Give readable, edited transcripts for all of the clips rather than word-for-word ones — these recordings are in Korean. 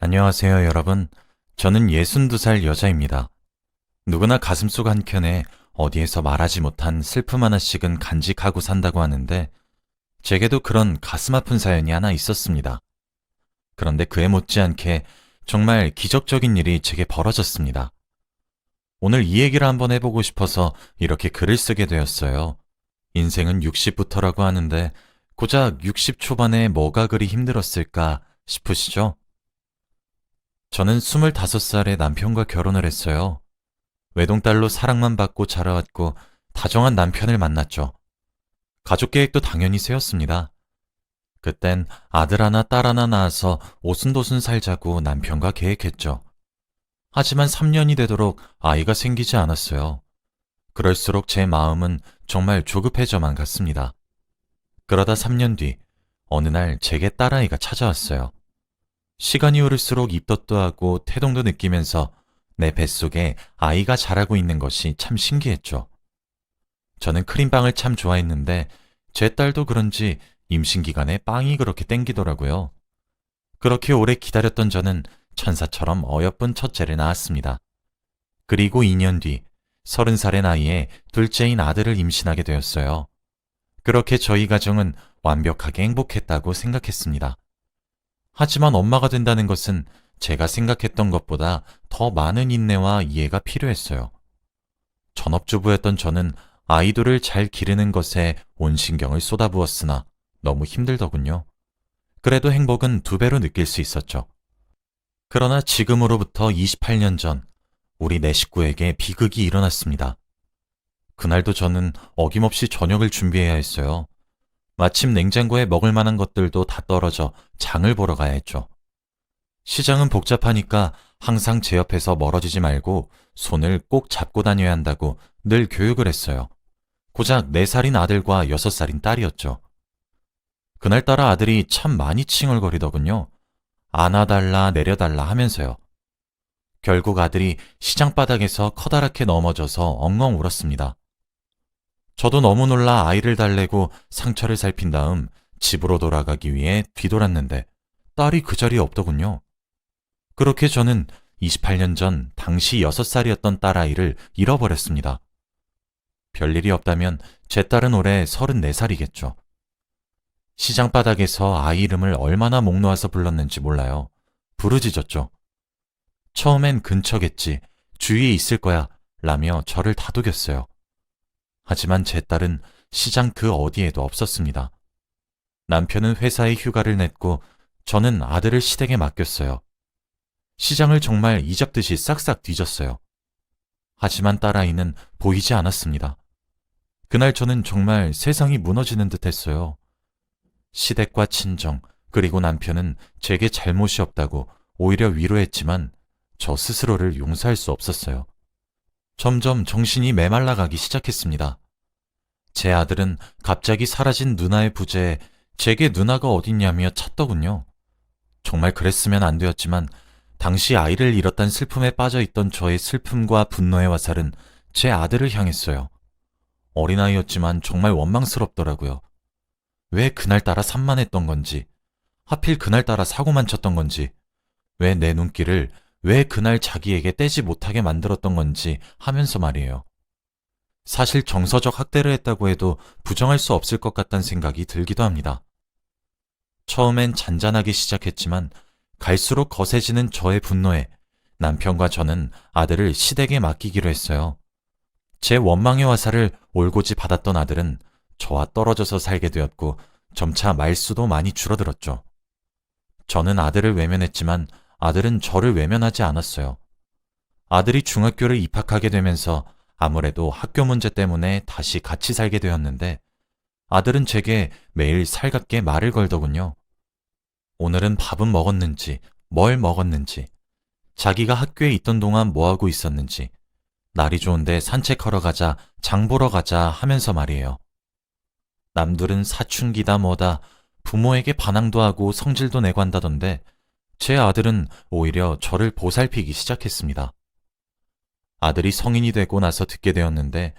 안녕하세요, 여러분. 저는 62살 여자입니다. 누구나 가슴속 한켠에 어디에서 말하지 못한 슬픔 하나씩은 간직하고 산다고 하는데, 제게도 그런 가슴 아픈 사연이 하나 있었습니다. 그런데 그에 못지않게 정말 기적적인 일이 제게 벌어졌습니다. 오늘 이 얘기를 한번 해보고 싶어서 이렇게 글을 쓰게 되었어요. 인생은 60부터라고 하는데, 고작 60 초반에 뭐가 그리 힘들었을까 싶으시죠? 저는 25살에 남편과 결혼을 했어요. 외동딸로 사랑만 받고 자라왔고 다정한 남편을 만났죠. 가족 계획도 당연히 세웠습니다. 그땐 아들 하나 딸 하나 낳아서 오순도순 살자고 남편과 계획했죠. 하지만 3년이 되도록 아이가 생기지 않았어요. 그럴수록 제 마음은 정말 조급해져만 갔습니다. 그러다 3년 뒤 어느 날 제게 딸아이가 찾아왔어요. 시간이 흐를수록 입덧도 하고 태동도 느끼면서 내 뱃속에 아이가 자라고 있는 것이 참 신기했죠. 저는 크림빵을 참 좋아했는데 제 딸도 그런지 임신 기간에 빵이 그렇게 땡기더라고요. 그렇게 오래 기다렸던 저는 천사처럼 어여쁜 첫째를 낳았습니다. 그리고 2년 뒤 30살의 나이에 둘째인 아들을 임신하게 되었어요. 그렇게 저희 가정은 완벽하게 행복했다고 생각했습니다. 하지만 엄마가 된다는 것은 제가 생각했던 것보다 더 많은 인내와 이해가 필요했어요. 전업주부였던 저는 아이돌을 잘 기르는 것에 온 신경을 쏟아부었으나 너무 힘들더군요. 그래도 행복은 2배로 느낄 수 있었죠. 그러나 지금으로부터 28년 전, 우리 네 식구에게 비극이 일어났습니다. 그날도 저는 어김없이 저녁을 준비해야 했어요. 마침 냉장고에 먹을 만한 것들도 다 떨어져 장을 보러 가야 했죠. 시장은 복잡하니까 항상 제 옆에서 멀어지지 말고 손을 꼭 잡고 다녀야 한다고 늘 교육을 했어요. 고작 4살인 아들과 6살인 딸이었죠. 그날따라 아들이 참 많이 칭얼거리더군요. 안아달라 내려달라 하면서요. 결국 아들이 시장 바닥에서 커다랗게 넘어져서 엉엉 울었습니다. 저도 너무 놀라 아이를 달래고 상처를 살핀 다음 집으로 돌아가기 위해 뒤돌았는데 딸이 그 자리에 없더군요. 그렇게 저는 28년 전 당시 6살이었던 딸아이를 잃어버렸습니다. 별일이 없다면 제 딸은 올해 34살이겠죠. 시장 바닥에서 아이 이름을 얼마나 목 놓아서 불렀는지 몰라요. 부르짖었죠. 처음엔 근처겠지, 주위에 있을 거야 라며 저를 다독였어요. 하지만 제 딸은 시장 그 어디에도 없었습니다. 남편은 회사에 휴가를 냈고 저는 아들을 시댁에 맡겼어요. 시장을 정말 이잡듯이 싹싹 뒤졌어요. 하지만 딸아이는 보이지 않았습니다. 그날 저는 정말 세상이 무너지는 듯 했어요. 시댁과 친정, 그리고 남편은 제게 잘못이 없다고 오히려 위로했지만 저 스스로를 용서할 수 없었어요. 점점 정신이 메말라가기 시작했습니다. 제 아들은 갑자기 사라진 누나의 부재에 제게 누나가 어딨냐며 찾더군요. 정말 그랬으면 안 되었지만 당시 아이를 잃었단 슬픔에 빠져있던 저의 슬픔과 분노의 화살은 제 아들을 향했어요. 어린아이였지만 정말 원망스럽더라고요. 왜 그날따라 산만했던 건지, 하필 그날따라 사고만 쳤던 건지, 왜 내 눈길을 왜 그날 자기에게 떼지 못하게 만들었던 건지 하면서 말이에요. 사실 정서적 학대를 했다고 해도 부정할 수 없을 것 같다는 생각이 들기도 합니다. 처음엔 잔잔하게 시작했지만 갈수록 거세지는 저의 분노에 남편과 저는 아들을 시댁에 맡기기로 했어요. 제 원망의 화살을 올고지 받았던 아들은 저와 떨어져서 살게 되었고 점차 말수도 많이 줄어들었죠. 저는 아들을 외면했지만 아들은 저를 외면하지 않았어요. 아들이 중학교를 입학하게 되면서 아무래도 학교 문제 때문에 다시 같이 살게 되었는데 아들은 제게 매일 살갑게 말을 걸더군요. 오늘은 밥은 먹었는지, 뭘 먹었는지, 자기가 학교에 있던 동안 뭐하고 있었는지, 날이 좋은데 산책하러 가자, 장 보러 가자 하면서 말이에요. 남들은 사춘기다 뭐다, 부모에게 반항도 하고 성질도 내고 한다던데 제 아들은 오히려 저를 보살피기 시작했습니다. 아들이 성인이 되고 나서 듣게 되었는데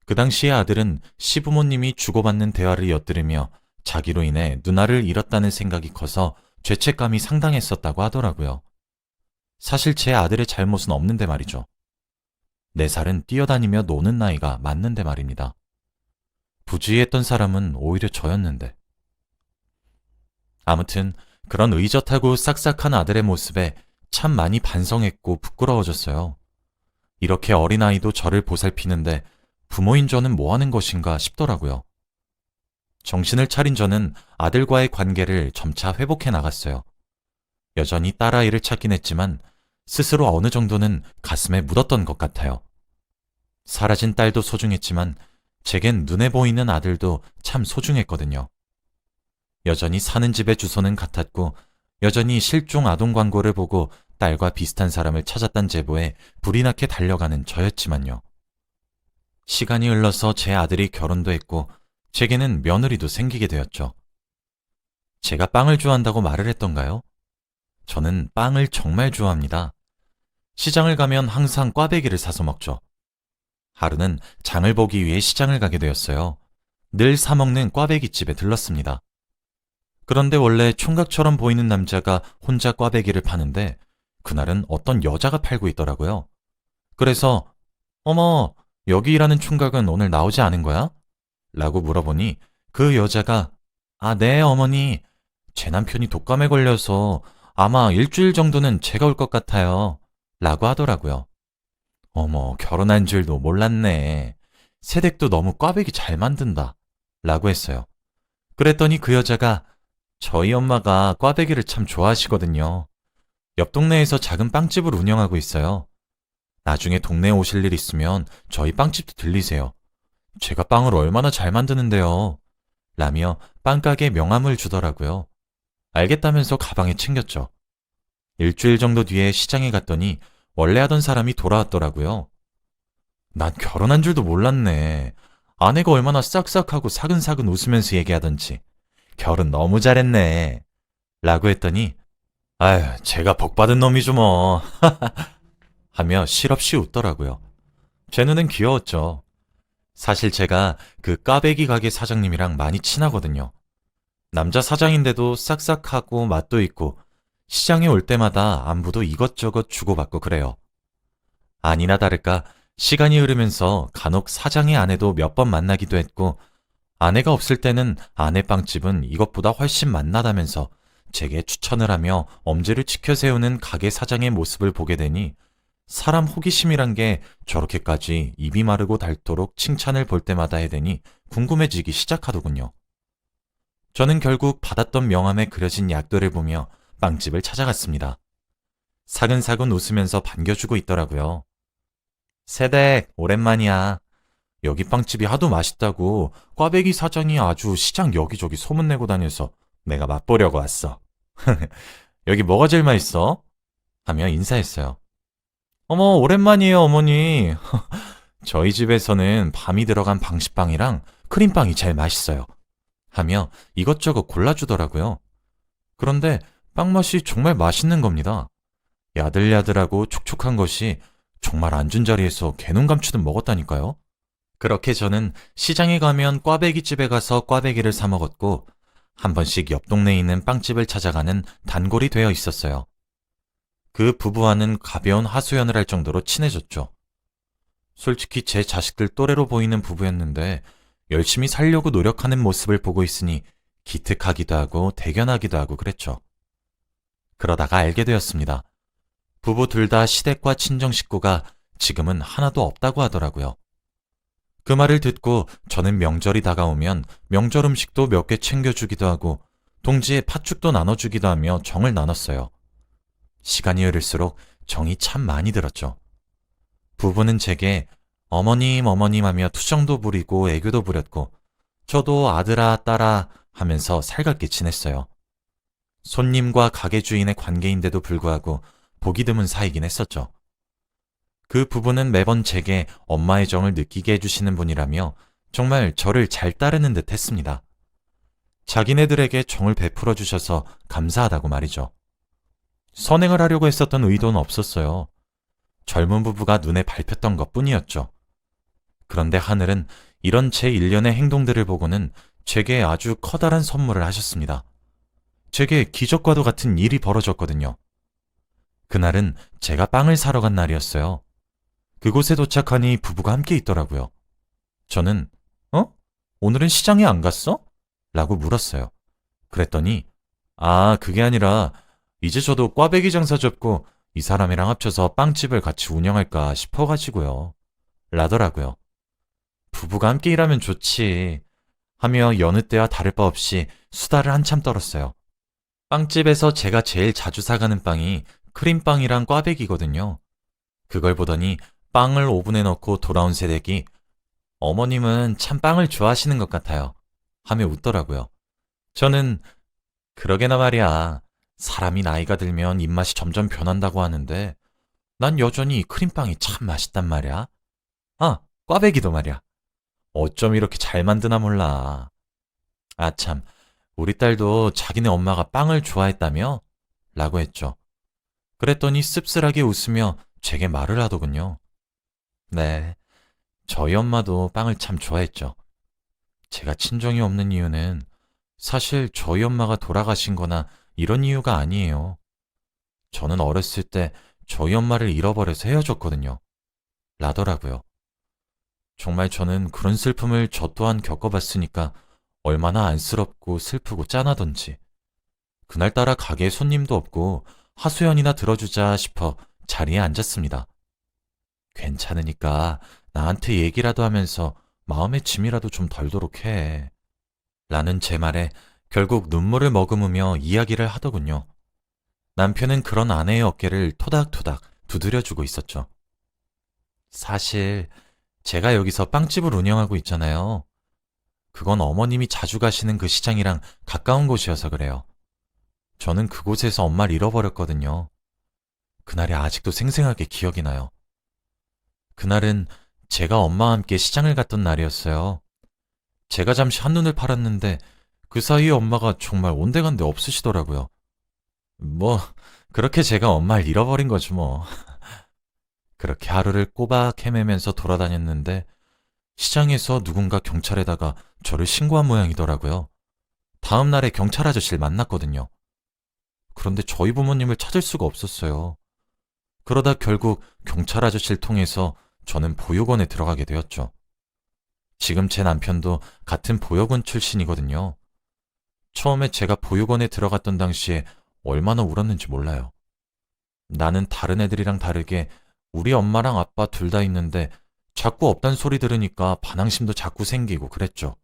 그 당시에 아들은 시부모님이 주고받는 대화를 엿들으며 자기로 인해 누나를 잃었다는 생각이 커서 죄책감이 상당했었다고 하더라고요. 사실 제 아들의 잘못은 없는데 말이죠. 4살은 뛰어다니며 노는 나이가 맞는데 말입니다. 부주의했던 사람은 오히려 저였는데. 아무튼 그런 의젓하고 싹싹한 아들의 모습에 참 많이 반성했고 부끄러워졌어요. 이렇게 어린아이도 저를 보살피는데 부모인 저는 뭐 하는 것인가 싶더라고요. 정신을 차린 저는 아들과의 관계를 점차 회복해 나갔어요. 여전히 딸아이를 찾긴 했지만 스스로 어느 정도는 가슴에 묻었던 것 같아요. 사라진 딸도 소중했지만 제겐 눈에 보이는 아들도 참 소중했거든요. 여전히 사는 집의 주소는 같았고 여전히 실종 아동 광고를 보고 딸과 비슷한 사람을 찾았단 제보에 불이 나게 달려가는 저였지만요. 시간이 흘러서 제 아들이 결혼도 했고 제게는 며느리도 생기게 되었죠. 제가 빵을 좋아한다고 말을 했던가요? 저는 빵을 정말 좋아합니다. 시장을 가면 항상 꽈배기를 사서 먹죠. 하루는 장을 보기 위해 시장을 가게 되었어요. 늘 사먹는 꽈배기집에 들렀습니다. 그런데 원래 총각처럼 보이는 남자가 혼자 꽈배기를 파는데 그날은 어떤 여자가 팔고 있더라고요. 그래서 어머, 여기 일하는 총각은 오늘 나오지 않은 거야? 라고 물어보니 그 여자가 아, 네, 어머니. 제 남편이 독감에 걸려서 아마 일주일 정도는 제가 올 것 같아요. 라고 하더라고요. 어머, 결혼한 줄도 몰랐네. 새댁도 너무 꽈배기 잘 만든다. 라고 했어요. 그랬더니 그 여자가 저희 엄마가 꽈배기를 참 좋아하시거든요. 옆 동네에서 작은 빵집을 운영하고 있어요. 나중에 동네에 오실 일 있으면 저희 빵집도 들리세요. 제가 빵을 얼마나 잘 만드는데요. 라며 빵가게 명함을 주더라고요. 알겠다면서 가방에 챙겼죠. 일주일 정도 뒤에 시장에 갔더니 원래 하던 사람이 돌아왔더라고요. 난 결혼한 줄도 몰랐네. 아내가 얼마나 싹싹하고 사근사근 웃으면서 얘기하던지. 결혼 너무 잘했네. 라고 했더니 아휴, 제가 복받은 놈이죠 뭐. 하며 실없이 웃더라고요. 제 눈엔 귀여웠죠. 사실 제가 그 꽈배기 가게 사장님이랑 많이 친하거든요. 남자 사장인데도 싹싹하고 맛도 있고 시장에 올 때마다 안부도 이것저것 주고받고 그래요. 아니나 다를까 시간이 흐르면서 간혹 사장의 아내도 몇 번 만나기도 했고 아내가 없을 때는 아내 빵집은 이것보다 훨씬 맛나다면서 제게 추천을 하며 엄지를 치켜 세우는 가게 사장의 모습을 보게 되니 사람 호기심이란 게 저렇게까지 입이 마르고 닳도록 칭찬을 볼 때마다 해대니 궁금해지기 시작하더군요. 저는 결국 받았던 명함에 그려진 약도를 보며 빵집을 찾아갔습니다. 사근사근 웃으면서 반겨주고 있더라고요. 새댁, 오랜만이야. 여기 빵집이 하도 맛있다고 꽈배기 사장이 아주 시장 여기저기 소문내고 다녀서 내가 맛보려고 왔어. 여기 뭐가 제일 맛있어? 하며 인사했어요. 어머, 오랜만이에요, 어머니. 저희 집에서는 밤이 들어간 방시빵이랑 크림빵이 제일 맛있어요. 하며 이것저것 골라주더라고요. 그런데 빵 맛이 정말 맛있는 겁니다. 야들야들하고 촉촉한 것이 정말 앉은 자리에서 개눈 감추듯 먹었다니까요. 그렇게 저는 시장에 가면 꽈배기 집에 가서 꽈배기를 사 먹었고 한 번씩 옆 동네에 있는 빵집을 찾아가는 단골이 되어 있었어요. 그 부부와는 가벼운 하소연을 할 정도로 친해졌죠. 솔직히 제 자식들 또래로 보이는 부부였는데 열심히 살려고 노력하는 모습을 보고 있으니 기특하기도 하고 대견하기도 하고 그랬죠. 그러다가 알게 되었습니다. 부부 둘 다 시댁과 친정 식구가 지금은 하나도 없다고 하더라고요. 그 말을 듣고 저는 명절이 다가오면 명절 음식도 몇 개 챙겨주기도 하고 동지에 팥죽도 나눠주기도 하며 정을 나눴어요. 시간이 흐를수록 정이 참 많이 들었죠. 부부는 제게 어머님 어머님 하며 투정도 부리고 애교도 부렸고 저도 아들아 딸아 하면서 살갑게 지냈어요. 손님과 가게 주인의 관계인데도 불구하고 보기 드문 사이긴 했었죠. 그 부부는 매번 제게 엄마의 정을 느끼게 해주시는 분이라며 정말 저를 잘 따르는 듯 했습니다. 자기네들에게 정을 베풀어 주셔서 감사하다고 말이죠. 선행을 하려고 했었던 의도는 없었어요. 젊은 부부가 눈에 밟혔던 것 뿐이었죠. 그런데 하늘은 이런 제 일련의 행동들을 보고는 제게 아주 커다란 선물을 하셨습니다. 제게 기적과도 같은 일이 벌어졌거든요. 그날은 제가 빵을 사러 간 날이었어요. 그곳에 도착하니 부부가 함께 있더라고요. 저는, 어? 오늘은 시장에 안 갔어? 라고 물었어요. 그랬더니, 아, 그게 아니라, 이제 저도 꽈배기 장사 접고 이 사람이랑 합쳐서 빵집을 같이 운영할까 싶어가지고요. 라더라고요. 부부가 함께 일하면 좋지. 하며 여느 때와 다를 바 없이 수다를 한참 떨었어요. 빵집에서 제가 제일 자주 사가는 빵이 크림빵이랑 꽈배기거든요. 그걸 보더니 빵을 오븐에 넣고 돌아온 새댁이 어머님은 참 빵을 좋아하시는 것 같아요. 하며 웃더라고요. 저는 그러게나 말이야. 사람이 나이가 들면 입맛이 점점 변한다고 하는데 난 여전히 크림빵이 참 맛있단 말이야. 아, 꽈배기도 말이야. 어쩜 이렇게 잘 만드나 몰라. 아 참, 우리 딸도 자기네 엄마가 빵을 좋아했다며? 라고 했죠. 그랬더니 씁쓸하게 웃으며 제게 말을 하더군요. 네, 저희 엄마도 빵을 참 좋아했죠. 제가 친정이 없는 이유는 사실 저희 엄마가 돌아가신 거나 이런 이유가 아니에요. 저는 어렸을 때 저희 엄마를 잃어버려서 헤어졌거든요. 라더라고요. 정말 저는 그런 슬픔을 저 또한 겪어봤으니까 얼마나 안쓰럽고 슬프고 짠하던지. 그날따라 가게에 손님도 없고 하소연이나 들어주자 싶어 자리에 앉았습니다. 괜찮으니까 나한테 얘기라도 하면서 마음의 짐이라도 좀 덜도록 해. 라는 제 말에 결국 눈물을 머금으며 이야기를 하더군요. 남편은 그런 아내의 어깨를 토닥토닥 두드려주고 있었죠. 사실 제가 여기서 빵집을 운영하고 있잖아요. 그건 어머님이 자주 가시는 그 시장이랑 가까운 곳이어서 그래요. 저는 그곳에서 엄마를 잃어버렸거든요. 그날이 아직도 생생하게 기억이 나요. 그날은 제가 엄마와 함께 시장을 갔던 날이었어요. 제가 잠시 한눈을 팔았는데 그 사이에 엄마가 정말 온데간데 없으시더라고요. 뭐, 그렇게 제가 엄마를 잃어버린 거죠, 뭐. 그렇게 하루를 꼬박 헤매면서 돌아다녔는데 시장에서 누군가 경찰에다가 저를 신고한 모양이더라고요. 다음 날에 경찰 아저씨를 만났거든요. 그런데 저희 부모님을 찾을 수가 없었어요. 그러다 결국 경찰 아저씨를 통해서 저는 보육원에 들어가게 되었죠. 지금 제 남편도 같은 보육원 출신이거든요. 처음에 제가 보육원에 들어갔던 당시에 얼마나 울었는지 몰라요. 나는 다른 애들이랑 다르게 우리 엄마랑 아빠 둘 다 있는데 자꾸 없단 소리 들으니까 반항심도 자꾸 생기고 그랬죠.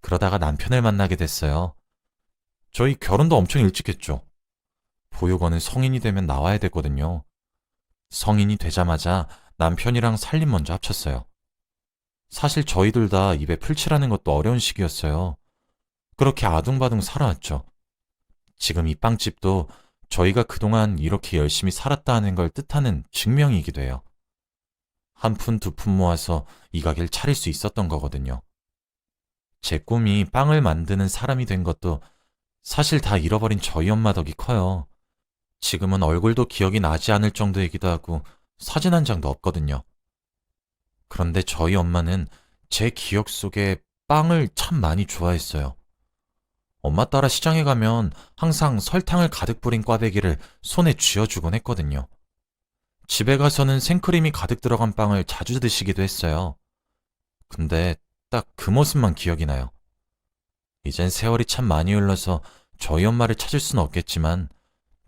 그러다가 남편을 만나게 됐어요. 저희 결혼도 엄청 일찍 했죠. 보육원은 성인이 되면 나와야 되거든요. 성인이 되자마자 남편이랑 살림 먼저 합쳤어요. 사실 저희들 다 입에 풀칠하는 것도 어려운 시기였어요. 그렇게 아둥바둥 살아왔죠. 지금 이 빵집도 저희가 그동안 이렇게 열심히 살았다는 걸 뜻하는 증명이기도 해요. 한 푼 두 푼 모아서 이 가게를 차릴 수 있었던 거거든요. 제 꿈이 빵을 만드는 사람이 된 것도 사실 다 잃어버린 저희 엄마 덕이 커요. 지금은 얼굴도 기억이 나지 않을 정도이기도 하고 사진 한 장도 없거든요. 그런데 저희 엄마는 제 기억 속에 빵을 참 많이 좋아했어요. 엄마 따라 시장에 가면 항상 설탕을 가득 뿌린 꽈배기를 손에 쥐어주곤 했거든요. 집에 가서는 생크림이 가득 들어간 빵을 자주 드시기도 했어요. 근데 딱 그 모습만 기억이 나요. 이젠 세월이 참 많이 흘러서 저희 엄마를 찾을 수는 없겠지만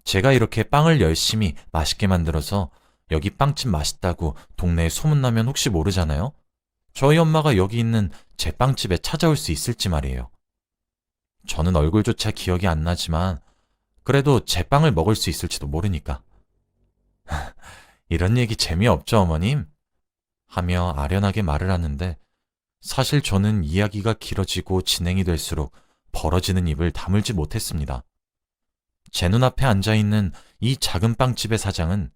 제가 이렇게 빵을 열심히 맛있게 만들어서 여기 빵집 맛있다고 동네에 소문나면 혹시 모르잖아요? 저희 엄마가 여기 있는 제 빵집에 찾아올 수 있을지 말이에요. 저는 얼굴조차 기억이 안 나지만 그래도 제 빵을 먹을 수 있을지도 모르니까. 이런 얘기 재미없죠, 어머님? 하며 아련하게 말을 하는데 사실 저는 이야기가 길어지고 진행이 될수록 벌어지는 입을 다물지 못했습니다. 제 눈앞에 앉아있는 이 작은 빵집의 사장은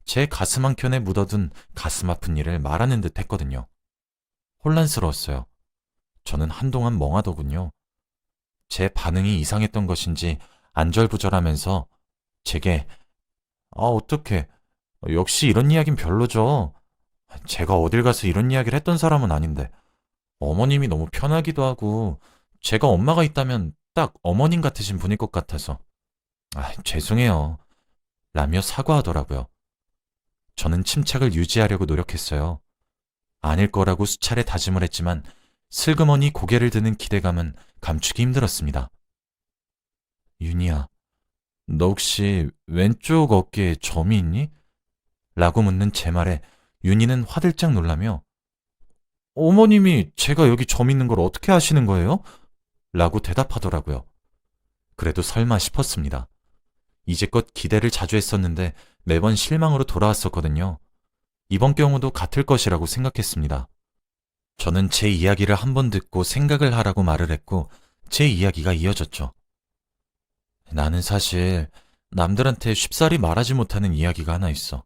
제 가슴 한켠에 묻어둔 가슴 아픈 일을 말하는 듯 했거든요. 혼란스러웠어요. 저는 한동안 멍하더군요. 제 반응이 이상했던 것인지 안절부절하면서 제게 어떡해. 역시 이런 이야긴 별로죠. 제가 어딜 가서 이런 이야기를 했던 사람은 아닌데 어머님이 너무 편하기도 하고 제가 엄마가 있다면 딱 어머님 같으신 분일 것 같아서 죄송해요. 라며 사과하더라고요. 저는 침착을 유지하려고 노력했어요. 아닐 거라고 수차례 다짐을 했지만 슬그머니 고개를 드는 기대감은 감추기 힘들었습니다. 윤희야, 너 혹시 왼쪽 어깨에 점이 있니? 라고 묻는 제 말에 윤희는 화들짝 놀라며 어머님이 제가 여기 점 있는 걸 어떻게 아시는 거예요? 라고 대답하더라고요. 그래도 설마 싶었습니다. 이제껏 기대를 자주 했었는데 매번 실망으로 돌아왔었거든요. 이번 경우도 같을 것이라고 생각했습니다. 저는 제 이야기를 한 번 듣고 생각을 하라고 말을 했고 제 이야기가 이어졌죠. 나는 사실 남들한테 쉽사리 말하지 못하는 이야기가 하나 있어.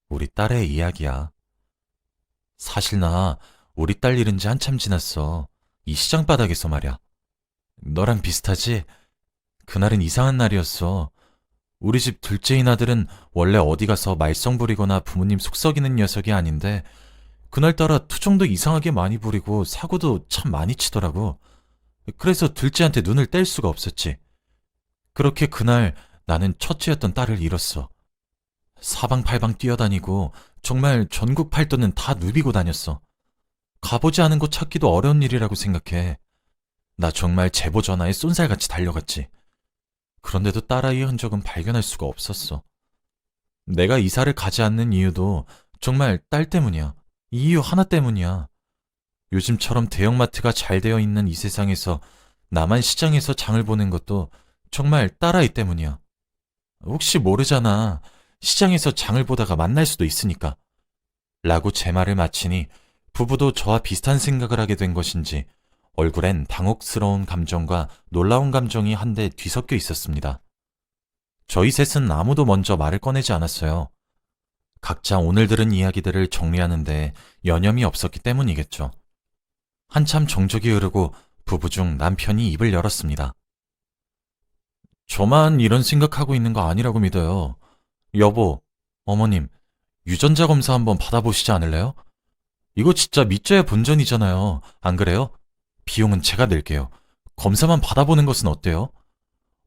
우리 딸의 이야기야. 사실 나 우리 딸 잃은 지 한참 지났어. 이 시장 바닥에서 말이야. 너랑 비슷하지? 그날은 이상한 날이었어. 우리 집 둘째인 아들은 원래 어디 가서 말썽 부리거나 부모님 속썩이는 녀석이 아닌데 그날따라 투정도 이상하게 많이 부리고 사고도 참 많이 치더라고. 그래서 둘째한테 눈을 뗄 수가 없었지. 그렇게 그날 나는 첫째였던 딸을 잃었어. 사방팔방 뛰어다니고 정말 전국 팔도는 다 누비고 다녔어. 가보지 않은 곳 찾기도 어려운 일이라고 생각해. 나 정말 제보 전화에 쏜살같이 달려갔지. 그런데도 딸아이의 흔적은 발견할 수가 없었어. 내가 이사를 가지 않는 이유도 정말 딸 때문이야. 이 이유 하나 때문이야. 요즘처럼 대형마트가 잘 되어 있는 이 세상에서 나만 시장에서 장을 보는 것도 정말 딸아이 때문이야. 혹시 모르잖아. 시장에서 장을 보다가 만날 수도 있으니까. 라고 제 말을 마치니 부부도 저와 비슷한 생각을 하게 된 것인지 얼굴엔 당혹스러운 감정과 놀라운 감정이 한데 뒤섞여 있었습니다. 저희 셋은 아무도 먼저 말을 꺼내지 않았어요. 각자 오늘 들은 이야기들을 정리하는데 여념이 없었기 때문이겠죠. 한참 정적이 흐르고 부부 중 남편이 입을 열었습니다. 저만 이런 생각하고 있는 거 아니라고 믿어요. 여보, 어머님, 유전자 검사 한번 받아보시지 않을래요? 이거 진짜 믿져야 본전이잖아요. 안 그래요? 비용은 제가 낼게요. 검사만 받아보는 것은 어때요?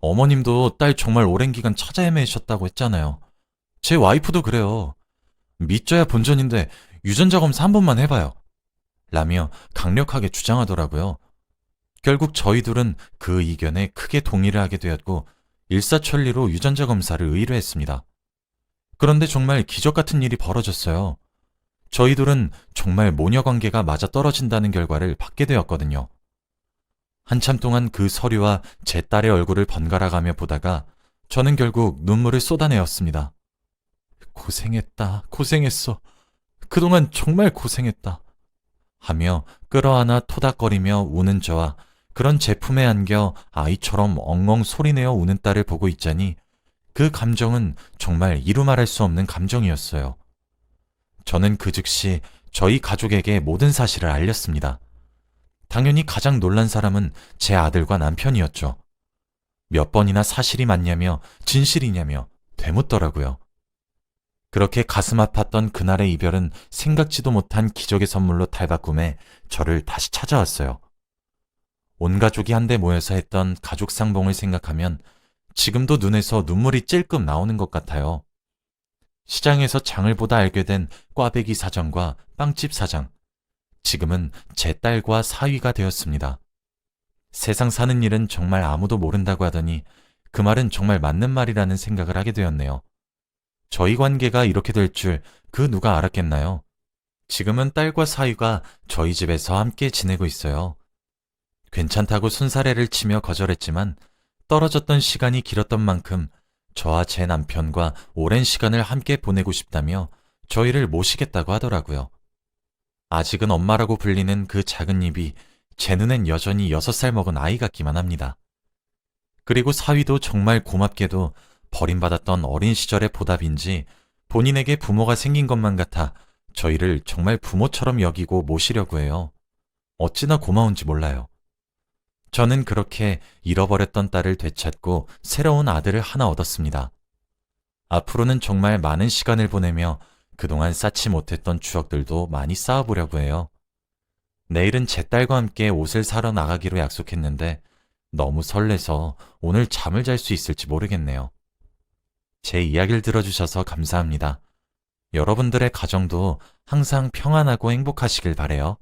어머님도 딸 정말 오랜 기간 찾아 헤매셨다고 했잖아요. 제 와이프도 그래요. 믿져야 본전인데 유전자 검사 한 번만 해봐요. 라며 강력하게 주장하더라고요. 결국 저희 둘은 그 의견에 크게 동의를 하게 되었고 일사천리로 유전자 검사를 의뢰했습니다. 그런데 정말 기적 같은 일이 벌어졌어요. 저희 둘은 정말 모녀 관계가 맞아떨어진다는 결과를 받게 되었거든요. 한참 동안 그 서류와 제 딸의 얼굴을 번갈아가며 보다가 저는 결국 눈물을 쏟아내었습니다. 고생했다, 고생했어. 그동안 정말 고생했다. 하며 끌어안아 토닥거리며 우는 저와 그런 제품에 안겨 아이처럼 엉엉 소리내어 우는 딸을 보고 있자니 그 감정은 정말 이루 말할 수 없는 감정이었어요. 저는 그 즉시 저희 가족에게 모든 사실을 알렸습니다. 당연히 가장 놀란 사람은 제 아들과 남편이었죠. 몇 번이나 사실이 맞냐며 진실이냐며 되묻더라고요. 그렇게 가슴 아팠던 그날의 이별은 생각지도 못한 기적의 선물로 탈바꿈해 저를 다시 찾아왔어요. 온 가족이 한데 모여서 했던 가족 상봉을 생각하면 지금도 눈에서 눈물이 찔끔 나오는 것 같아요. 시장에서 장을 보다 알게 된 꽈배기 사장과 빵집 사장, 지금은 제 딸과 사위가 되었습니다. 세상 사는 일은 정말 아무도 모른다고 하더니 그 말은 정말 맞는 말이라는 생각을 하게 되었네요. 저희 관계가 이렇게 될 줄 그 누가 알았겠나요? 지금은 딸과 사위가 저희 집에서 함께 지내고 있어요. 괜찮다고 손사래를 치며 거절했지만 떨어졌던 시간이 길었던 만큼 저와 제 남편과 오랜 시간을 함께 보내고 싶다며 저희를 모시겠다고 하더라고요. 아직은 엄마라고 불리는 그 작은 입이 제 눈엔 여전히 6살 먹은 아이 같기만 합니다. 그리고 사위도 정말 고맙게도 버림받았던 어린 시절의 보답인지 본인에게 부모가 생긴 것만 같아 저희를 정말 부모처럼 여기고 모시려고 해요. 어찌나 고마운지 몰라요. 저는 그렇게 잃어버렸던 딸을 되찾고 새로운 아들을 하나 얻었습니다. 앞으로는 정말 많은 시간을 보내며 그동안 쌓지 못했던 추억들도 많이 쌓아보려고 해요. 내일은 제 딸과 함께 옷을 사러 나가기로 약속했는데 너무 설레서 오늘 잠을 잘 수 있을지 모르겠네요. 제 이야기를 들어주셔서 감사합니다. 여러분들의 가정도 항상 평안하고 행복하시길 바래요.